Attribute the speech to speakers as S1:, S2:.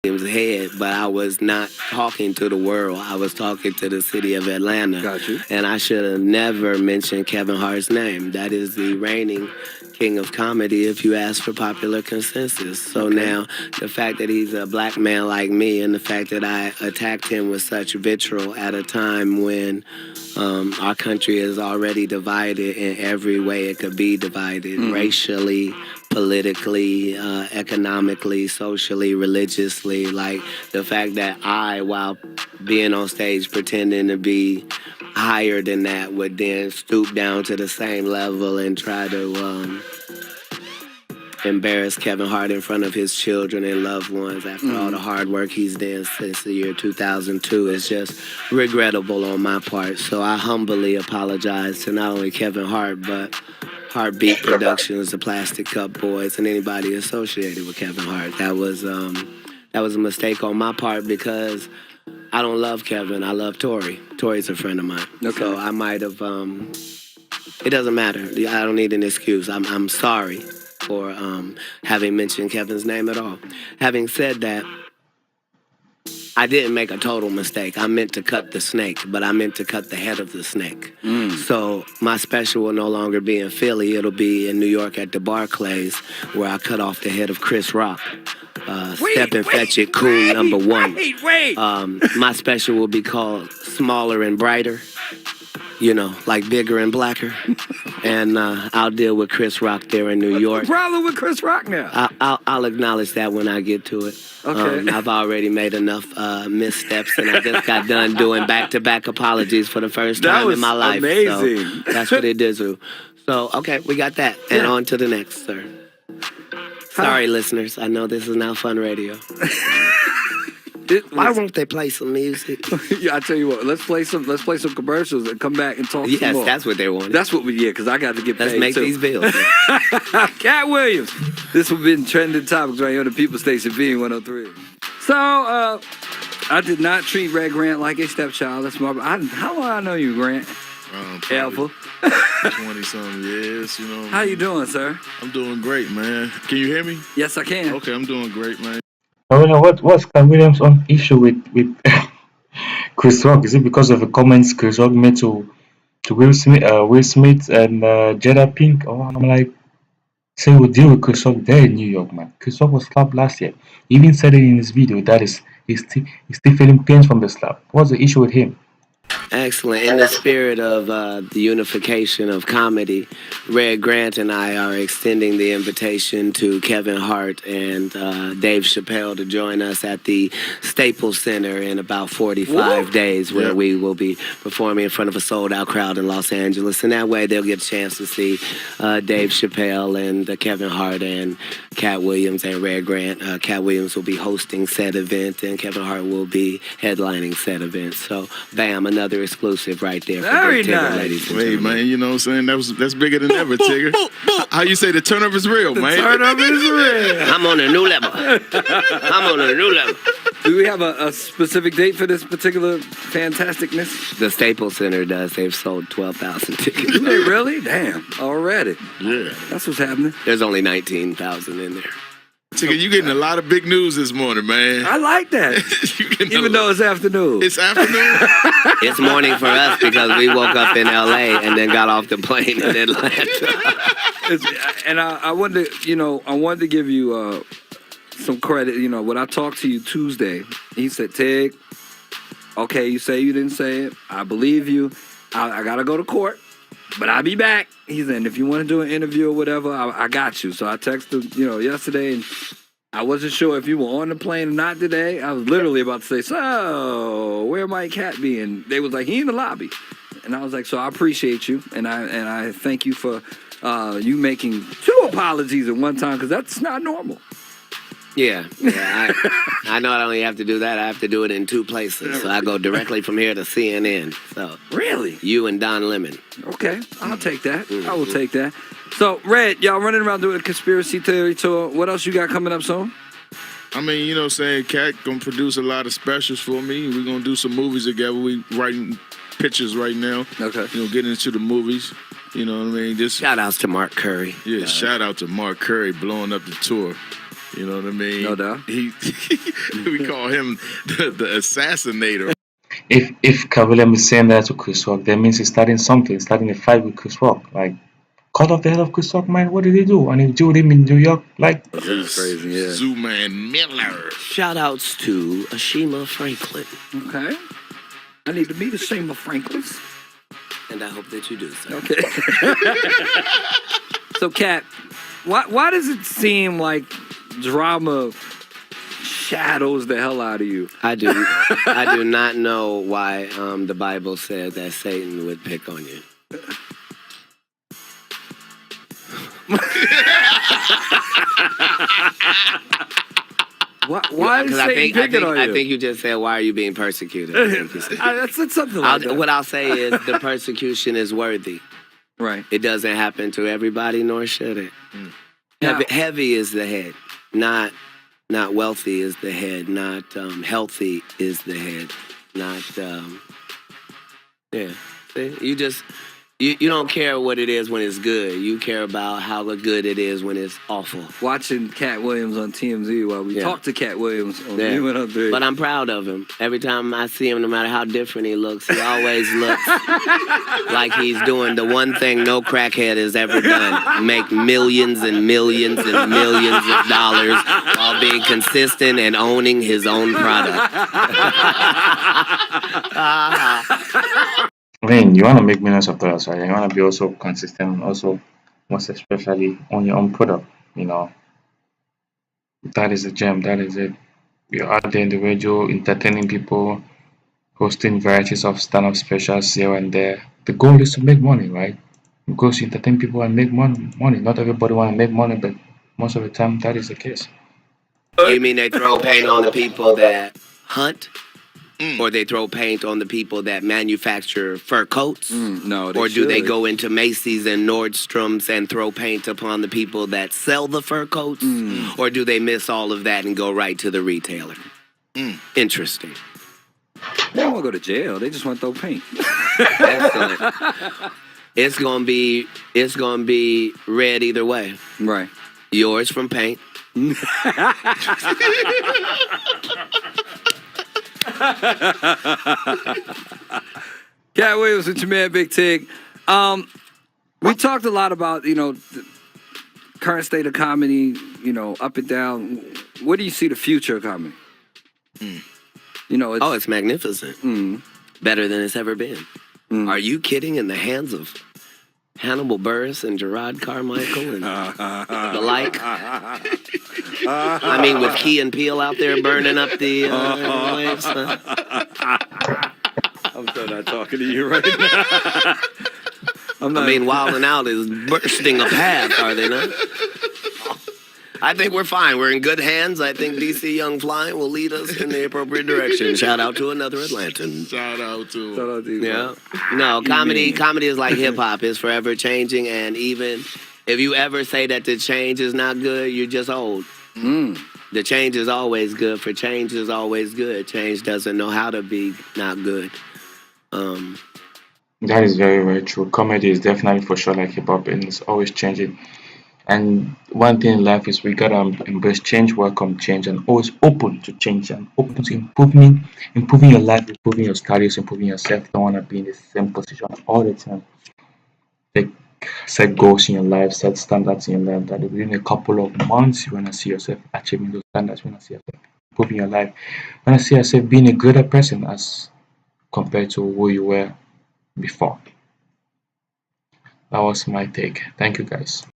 S1: head, but I was not talking to the world. I was talking to the city of Atlanta.
S2: Got you.
S1: And I should have never mentioned Kevin Hart's name. That is the reigning king of comedy if you ask for popular consensus. So now the fact that he's a black man like me and the fact that I attacked him with such vitriol at a time when our country is already divided in every way it could be divided, racially, politically, economically, socially, religiously. Like the fact that I, while being on stage pretending to be higher than that, would then stoop down to the same level and try to embarrass Kevin Hart in front of his children and loved ones after all the hard work he's done since the year 2002 is just regrettable on my part. So I humbly apologize to not only Kevin Hart, but Heartbeat Productions, the Plastic Cup Boys, and anybody associated with Kevin Hart. That was a mistake on my part because I don't love Kevin. I love Tori. Tori's a friend of mine. Okay. So I might have. It doesn't matter. I don't need an excuse. I'm sorry for having mentioned Kevin's name at all. Having said that, I didn't make a total mistake. I meant to cut the snake, but I meant to cut the head of the snake. So my special will no longer be in Philly. It'll be in New York at the Barclays, where I cut off the head of Chris Rock. Step and Fetch It, Cool #1. My special will be called Smaller and Brighter. You know, like bigger and blacker. And I'll deal with Chris Rock there in New York.
S2: What's the problem with Chris Rock now?
S1: I'll acknowledge that when I get to it.
S2: Okay.
S1: I've already made enough missteps, and I just got done doing back-to-back apologies for the first time in my life.
S2: Amazing.
S1: So that's what it is. So, okay, we got that. And on to the next, sir. Sorry, listeners. I know this is not fun radio. Why won't they play some music?
S2: Yeah, I tell you what. Let's play some commercials and come back and talk.
S1: Yes,
S2: some more.
S1: that's what they want.
S2: That's what we because I got to get paid.
S1: Let's make
S2: too.
S1: these bills.
S2: Katt Williams. This has been trending topics right here on the People Station V103. So I did not treat Red Grant like a stepchild. That's my. How long I know you, Grant? Ever.
S3: 20-something years, you know.
S2: How you doing, sir?
S3: I'm doing great, man. Can you hear me?
S2: Yes, I can.
S3: Okay, I'm doing great, man.
S4: I don't know what's Katt Williams' own issue with Chris Rock. Is it because of the comments Chris Rock made to Will Smith and Jada Pink? Oh, I'm like, say we'll deal with Chris Rock there in New York, man. Chris Rock was slapped last year. He even said it in his video that he's still feeling pains from the slap. What's the issue with him?
S1: Excellent. In the spirit of the unification of comedy, Red Grant and I are extending the invitation to Kevin Hart and Dave Chappelle to join us at the Staples Center in about 45 days, where we will be performing in front of a sold-out crowd in Los Angeles. And that way they'll get a chance to see Dave Chappelle and Kevin Hart and Katt Williams and Red Grant. Katt Williams will be hosting said event, and Kevin Hart will be headlining said event. So, bam, another exclusive right there for
S2: Very
S1: Big Tigger,
S2: nice.
S1: ladies and
S3: Hey,
S1: gentlemen.
S3: man, you know what I'm saying? That's bigger than ever, Tigger. How you say the turn-up is real, man?
S2: Turn-up is real.
S1: I'm on a new level. I'm on a new level.
S2: Do we have a specific date for this particular fantasticness?
S1: The Staples Center does. They've sold 12,000 tickets.
S2: Do they really? Damn, already.
S3: Yeah.
S2: That's what's happening.
S1: There's only 19,000 in there.
S3: Tigger, you getting a lot of big news this morning, man.
S2: I like that.
S3: You getting
S2: Even though it's afternoon.
S3: it's afternoon.
S1: It's morning for us because we woke up in L.A. and then got off the plane in Atlanta.
S2: And I wanted to give you some credit. You know, when I talked to you Tuesday, he said, Tig, okay, you say you didn't say it. I believe you. I got to go to court, but I'll be back. He said, if you want to do an interview or whatever, I got you. So I texted, yesterday, and I wasn't sure if you were on the plane or not today. I was literally about to say, so where might Katt be? And they was like, he in the lobby. And I was like, so I appreciate you, and I thank you for you making 2 apologies at one time, because that's not normal.
S1: Yeah. I know I don't even have to do that. I have to do it in 2 places. So I go directly from here to CNN. So
S2: Really?
S1: you and Don Lemon.
S2: Okay, I'll take that. I will take that. So, Red, y'all running around doing a conspiracy theory tour. What else you got coming up soon?
S3: I mean, you know what I'm saying? Katt gonna produce a lot of specials for me. We're gonna do some movies together. We writing pictures right now.
S2: Okay.
S3: Getting into the movies. You know what I mean? Just
S1: Shout outs to Mark Curry.
S3: shout out to Mark Curry blowing up the tour. You know what I mean?
S2: No doubt.
S3: We call him the assassinator.
S4: If Cocolemon is saying that to Chris Rock, that means he's starting something, starting a fight with Chris Rock. Like, cut off the head of Chris Rock, man. What did he do? And he jailed him in New York. Like,
S2: This is crazy, yeah.
S3: Zooman Miller.
S1: Shout outs to Ashima Franklin.
S2: Okay. I need to meet a Shema Franklins.
S1: And I hope that you do so.
S2: Okay. So, Katt, why does it seem like drama shadows the hell out of you?
S1: I do not know why the Bible said that Satan would pick on you.
S2: Why is Satan picking on you?
S1: I think you just said, why are you being persecuted? I think you said.
S2: That's something like that.
S1: What I'll say is the persecution is worthy.
S2: Right.
S1: It doesn't happen to everybody, nor should it.
S2: Now-
S1: Heavy is the head, not wealthy is the head, not healthy is the head, not yeah. See, you don't care what it is when it's good. You care about how good it is when it's awful.
S2: Watching Katt Williams on TMZ while we talk to Katt Williams on
S1: Yeah.
S2: V103.
S1: But I'm proud of him. Every time I see him, no matter how different he looks, he always looks like he's doing the one thing no crackhead has ever done: make millions and millions and millions of dollars while being consistent and owning his own product.
S4: I mean, you want to make millions of dollars, right? You want to be also consistent and also, most especially, on your own product. You know, that is the gem. That is it. You're out there in the radio, entertaining people, hosting varieties of stand-up specials here and there. The goal is to make money, right? Because you entertain people and make money. Not everybody want to make money, but most of the time that is the case.
S1: You mean they throw paint on the people that hunt? Or they throw paint on the people that manufacture fur coats?
S2: No,
S1: Or do they go into Macy's and Nordstrom's and throw paint upon the people that sell the fur coats? Or do they miss all of that and go right to the retailer? Interesting.
S2: They don't want to go to jail. They just want to throw paint.
S1: Excellent. It's gonna be red either way.
S2: Right.
S1: Yours from paint.
S2: Katt Williams with your man Big Tig. We talked a lot about, the current state of comedy, up and down. Where do you see the future of comedy?
S1: It's magnificent. Better than it's ever been. Are you kidding? In the hands of Hannibal Buress and Gerard Carmichael and the like. I mean, with Key and Peele out there burning up the waves.
S2: I'm still not talking to you right now.
S1: Wild 'N Out is bursting a path, are they not? I think we're fine. We're in good hands. I think DC Young Flying will lead us in the appropriate direction. Shout out to another Atlantan.
S3: Shout out to
S2: you.
S1: Yeah. No, comedy is like hip hop. It's forever changing, and even if you ever say that the change is not good, you're just old. The change is always good, for change is always good. Change doesn't know how to be not good.
S4: That is very, very true. Comedy is definitely for sure like hip hop, and it's always changing. And one thing in life is we gotta embrace change, welcome change, and always open to change and open to improving your life, improving your studies, improving yourself. You don't wanna be in the same position all the time. Like, set goals in your life, set standards in your life that within a couple of months you wanna see yourself achieving those standards, you wanna see yourself improving your life, you wanna see yourself being a greater person as compared to who you were before. That was my take. Thank you guys.